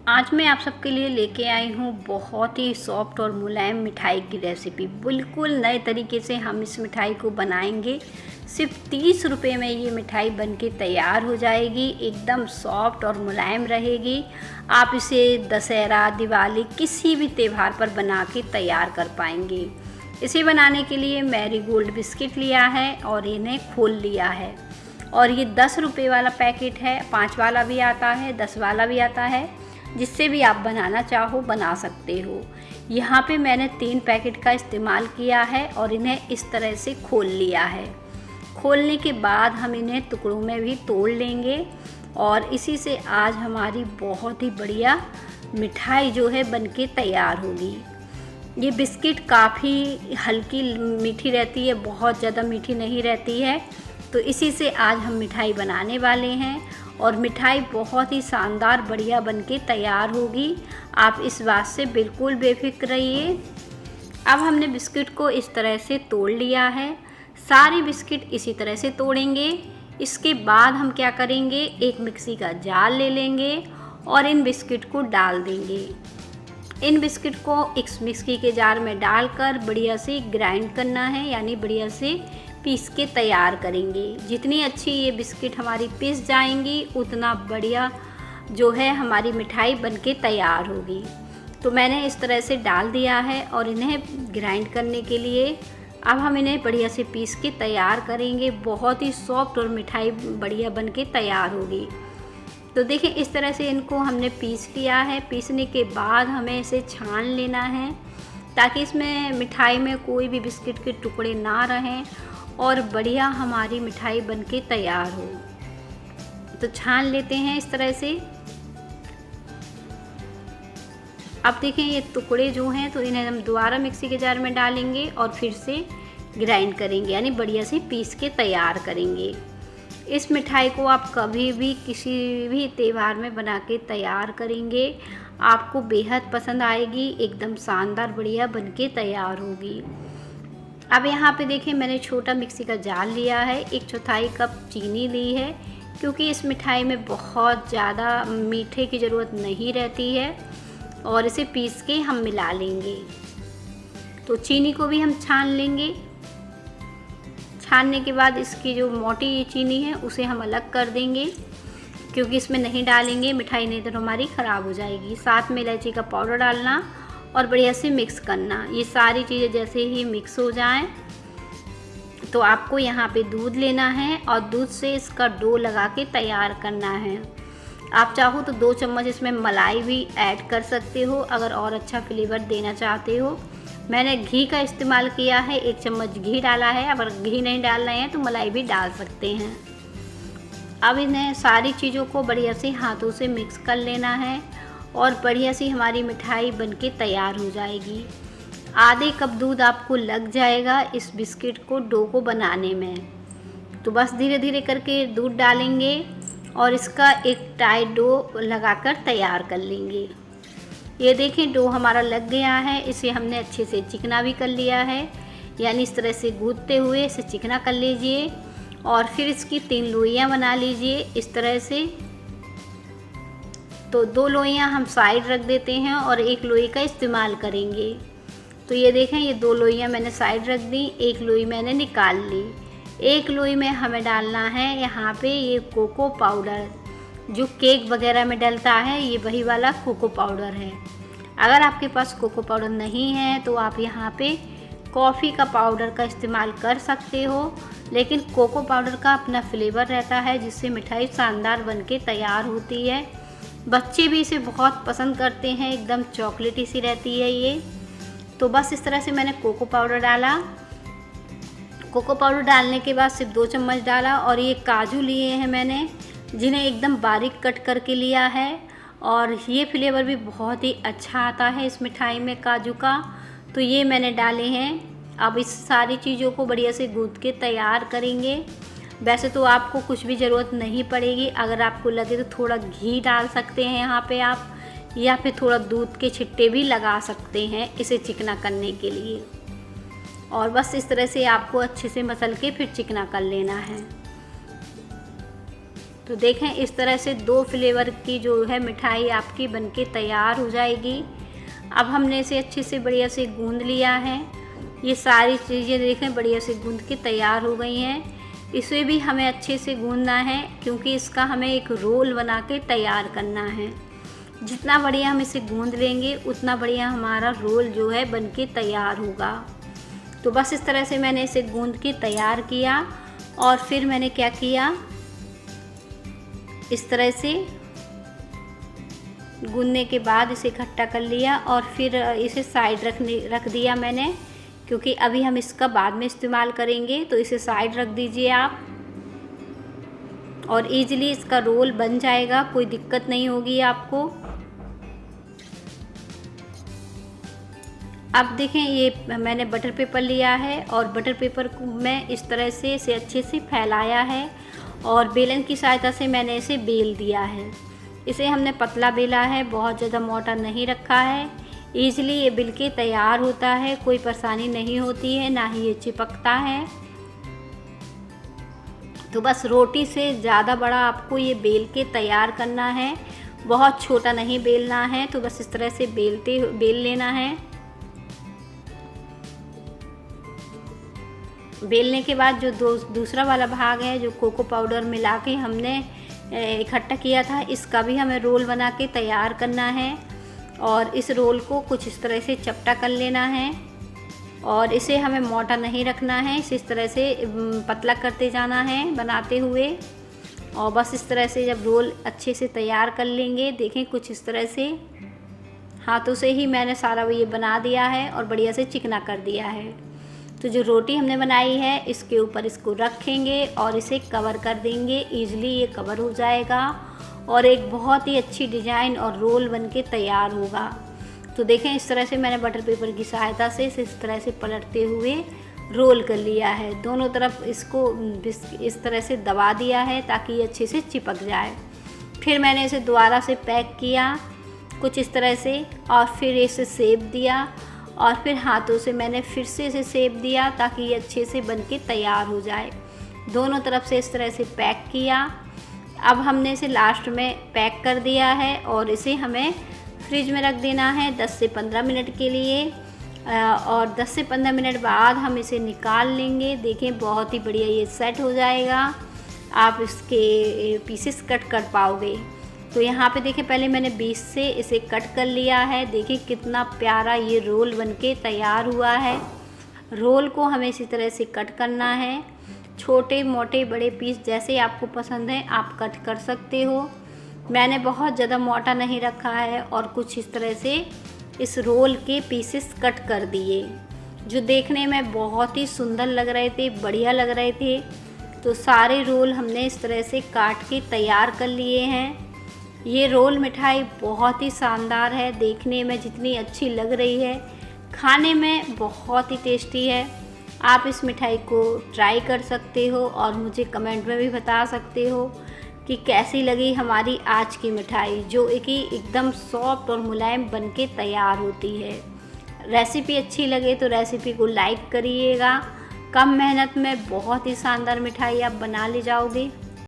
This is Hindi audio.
आज मैं आप सबके लिए लेके आई हूँ बहुत ही सॉफ्ट और मुलायम मिठाई की रेसिपी। बिल्कुल नए तरीके से हम इस मिठाई को बनाएंगे। सिर्फ 30 रुपये में ये मिठाई बनके तैयार हो जाएगी। एकदम सॉफ्ट और मुलायम रहेगी। आप इसे दशहरा, दिवाली किसी भी त्यौहार पर बना के तैयार कर पाएंगे। इसे बनाने के लिए मैरीगोल्ड बिस्किट लिया है और इन्हें खोल लिया है। और ये 10 रुपये वाला पैकेट है। 5 वाला भी आता है, 10 वाला भी आता है, जिससे भी आप बनाना चाहो बना सकते हो। यहाँ पे मैंने 3 पैकेट का इस्तेमाल किया है और इन्हें इस तरह से खोल लिया है। खोलने के बाद हम इन्हें टुकड़ों में भी तोड़ लेंगे और इसी से आज हमारी बहुत ही बढ़िया मिठाई जो है बनके तैयार होगी। ये बिस्किट काफ़ी हल्की मीठी रहती है, बहुत ज़्यादा मीठी नहीं रहती है। तो इसी से आज हम मिठाई बनाने वाले हैं और मिठाई बहुत ही शानदार बढ़िया बनके तैयार होगी। आप इस बात से बिल्कुल बेफिक्र रहिए। अब हमने बिस्किट को इस तरह से तोड़ लिया है। सारे बिस्किट इसी तरह से तोड़ेंगे। इसके बाद हम क्या करेंगे, एक मिक्सी का जार ले लेंगे और इन बिस्किट को डाल देंगे। इन बिस्किट को एक मिक्सी के जार में डालकर बढ़िया से ग्राइंड करना है, यानी बढ़िया से पीस के तैयार करेंगे। जितनी अच्छी ये बिस्किट हमारी पीस जाएंगी उतना बढ़िया जो है हमारी मिठाई बनके तैयार होगी। तो मैंने इस तरह से डाल दिया है और इन्हें ग्राइंड करने के लिए अब हम इन्हें बढ़िया से पीस के तैयार करेंगे। बहुत ही सॉफ्ट और मिठाई बढ़िया बनके तैयार होगी। तो देखिए इस तरह से इनको हमने पीस लिया है। पीसने के बाद हमें इसे छान लेना है ताकि इसमें मिठाई में कोई भी बिस्किट के टुकड़े ना रहें और बढ़िया हमारी मिठाई बनके तैयार हो। तो छान लेते हैं इस तरह से। अब देखें ये टुकड़े जो हैं तो इन्हें हम दोबारा मिक्सी के जार में डालेंगे और फिर से ग्राइंड करेंगे, यानी बढ़िया से पीस के तैयार करेंगे। इस मिठाई को आप कभी भी किसी भी त्यौहार में बना के तैयार करेंगे, आपको बेहद पसंद आएगी। एकदम शानदार बढ़िया बनके तैयार होगी। अब यहाँ पे देखिए मैंने छोटा मिक्सी का जार लिया है। 1/4 कप चीनी ली है, क्योंकि इस मिठाई में बहुत ज़्यादा मीठे की ज़रूरत नहीं रहती है और इसे पीस के हम मिला लेंगे। तो चीनी को भी हम छान लेंगे। छानने के बाद इसकी जो मोटी चीनी है उसे हम अलग कर देंगे, क्योंकि इसमें नहीं डालेंगे मिठाई, नहीं तो हमारी ख़राब हो जाएगी। साथ में इलायची का पाउडर डालना और बढ़िया से मिक्स करना। ये सारी चीज़ें जैसे ही मिक्स हो जाएं तो आपको यहाँ पे दूध लेना है और दूध से इसका डो लगा के तैयार करना है। आप चाहो तो 2 चम्मच इसमें मलाई भी ऐड कर सकते हो, अगर और अच्छा फ्लेवर देना चाहते हो। मैंने घी का इस्तेमाल किया है, 1 चम्मच घी डाला है। अगर घी नहीं डाल रहे हैं तो मलाई भी डाल सकते हैं। अब इन्हें सारी चीज़ों को बढ़िया से हाथों से मिक्स कर लेना है और बढ़िया सी हमारी मिठाई बनके तैयार हो जाएगी। आधे कप दूध आपको लग जाएगा इस बिस्किट को डो को बनाने में। तो बस धीरे धीरे करके दूध डालेंगे और इसका एक टाइट डो लगाकर तैयार कर लेंगे। ये देखें डो हमारा लग गया है। इसे हमने अच्छे से चिकना भी कर लिया है, यानी इस तरह से गूंथते हुए इसे चिकना कर लीजिए और फिर इसकी 3 लोइयाँ बना लीजिए इस तरह से। तो 2 लोइयाँ हम साइड रख देते हैं और 1 लोई का इस्तेमाल करेंगे। तो ये देखें ये 2 लोइयाँ मैंने साइड रख दी, 1 लोई मैंने निकाल ली। 1 लोई में हमें डालना है यहाँ पे ये कोको पाउडर, जो केक वगैरह में डलता है, ये वही वाला कोको पाउडर है। अगर आपके पास कोको पाउडर नहीं है तो आप यहाँ पे कॉफ़ी का पाउडर का इस्तेमाल कर सकते हो, लेकिन कोको पाउडर का अपना फ्लेवर रहता है जिससे मिठाई शानदार बनके तैयार होती है। बच्चे भी इसे बहुत पसंद करते हैं, एकदम चॉकलेटी सी रहती है ये। तो बस इस तरह से मैंने कोको पाउडर डाला। कोको पाउडर डालने के बाद सिर्फ 2 चम्मच डाला और ये काजू लिए हैं मैंने, जिन्हें एकदम बारीक कट करके लिया है और ये फ्लेवर भी बहुत ही अच्छा आता है इस मिठाई में काजू का। तो ये मैंने डाले हैं। अब इस सारी चीज़ों को बढ़िया से गूंथ के तैयार करेंगे। वैसे तो आपको कुछ भी ज़रूरत नहीं पड़ेगी, अगर आपको लगे तो थोड़ा घी डाल सकते हैं यहाँ पे आप, या फिर थोड़ा दूध के छिट्टे भी लगा सकते हैं इसे चिकना करने के लिए। और बस इस तरह से आपको अच्छे से मसल के फिर चिकना कर लेना है। तो देखें इस तरह से 2 फ्लेवर की जो है मिठाई आपकी बनके तैयार हो जाएगी। अब हमने इसे अच्छे से बढ़िया से गूंद लिया है। ये सारी चीज़ें देखें बढ़िया से गूंद के तैयार हो गई हैं। इसे भी हमें अच्छे से गूंदना है क्योंकि इसका हमें एक रोल बना के तैयार करना है। जितना बढ़िया हम इसे गूंद लेंगे उतना बढ़िया हमारा रोल जो है बनके तैयार होगा। तो बस इस तरह से मैंने इसे गूंद के तैयार किया और फिर मैंने क्या किया, इस तरह से गूंदने के बाद इसे इकट्ठा कर लिया और फिर इसे साइड रख दिया मैंने, क्योंकि अभी हम इसका बाद में इस्तेमाल करेंगे। तो इसे साइड रख दीजिए आप और इजीली इसका रोल बन जाएगा, कोई दिक्कत नहीं होगी आपको। अब देखें ये मैंने बटर पेपर लिया है और बटर पेपर को मैं इस तरह से इसे अच्छे से फैलाया है और बेलन की सहायता से मैंने इसे बेल दिया है। इसे हमने पतला बेला है, बहुत ज़्यादा मोटा नहीं रखा है। ईज़िली ये बिल के तैयार होता है, कोई परेशानी नहीं होती है, ना ही ये चिपकता है। तो बस रोटी से ज़्यादा बड़ा आपको ये बेल के तैयार करना है, बहुत छोटा नहीं बेलना है। तो बस इस तरह से बेल लेना है। बेलने के बाद जो दूसरा वाला भाग है, जो कोको पाउडर मिला के हमने इकट्ठा किया था, इसका भी हमें रोल बना के तैयार करना है और इस रोल को कुछ इस तरह से चपटा कर लेना है और इसे हमें मोटा नहीं रखना है, इस तरह से पतला करते जाना है बनाते हुए। और बस इस तरह से जब रोल अच्छे से तैयार कर लेंगे, देखें कुछ इस तरह से हाथों से ही मैंने सारा ये बना दिया है और बढ़िया से चिकना कर दिया है। तो जो रोटी हमने बनाई है इसके ऊपर इसको रखेंगे और इसे कवर कर देंगे। ईज़िली ये कवर हो जाएगा और एक बहुत ही अच्छी डिज़ाइन और रोल बनके तैयार होगा। तो देखें इस तरह से मैंने बटर पेपर की सहायता से इस तरह से पलटते हुए रोल कर लिया है। दोनों तरफ इसको इस तरह से दबा दिया है ताकि ये अच्छे से चिपक जाए। फिर मैंने इसे दोबारा से पैक किया कुछ इस तरह से और फिर इसे सेप दिया और फिर हाथों से मैंने फिर से इसे सेप दिया ताकि ये अच्छे से बनके तैयार हो जाए। दोनों तरफ से इस तरह से पैक किया। अब हमने इसे लास्ट में पैक कर दिया है और इसे हमें फ्रिज में रख देना है 10 से 15 मिनट के लिए और 10 से 15 मिनट बाद हम इसे निकाल लेंगे। देखें बहुत ही बढ़िया ये सेट हो जाएगा, आप इसके पीसेस कट कर पाओगे। तो यहाँ पे देखें पहले मैंने बीच से इसे कट कर लिया है। देखिए कितना प्यारा ये रोल बनके तैयार हुआ है। रोल को हमें इसी तरह से कट करना है, छोटे मोटे बड़े पीस जैसे आपको पसंद है आप कट कर सकते हो। मैंने बहुत ज़्यादा मोटा नहीं रखा है और कुछ इस तरह से इस रोल के पीसेस कट कर दिए जो देखने में बहुत ही सुंदर लग रहे थे, बढ़िया लग रहे थे। तो सारे रोल हमने इस तरह से काट के तैयार कर लिए हैं। ये रोल मिठाई बहुत ही शानदार है, देखने में जितनी अच्छी लग रही है खाने में बहुत ही टेस्टी है। आप इस मिठाई को ट्राई कर सकते हो और मुझे कमेंट में भी बता सकते हो कि कैसी लगी हमारी आज की मिठाई, जो कि एकदम सॉफ्ट और मुलायम बनके तैयार होती है। रेसिपी अच्छी लगे तो रेसिपी को लाइक करिएगा। कम मेहनत में बहुत ही शानदार मिठाई आप बना ले जाओगे।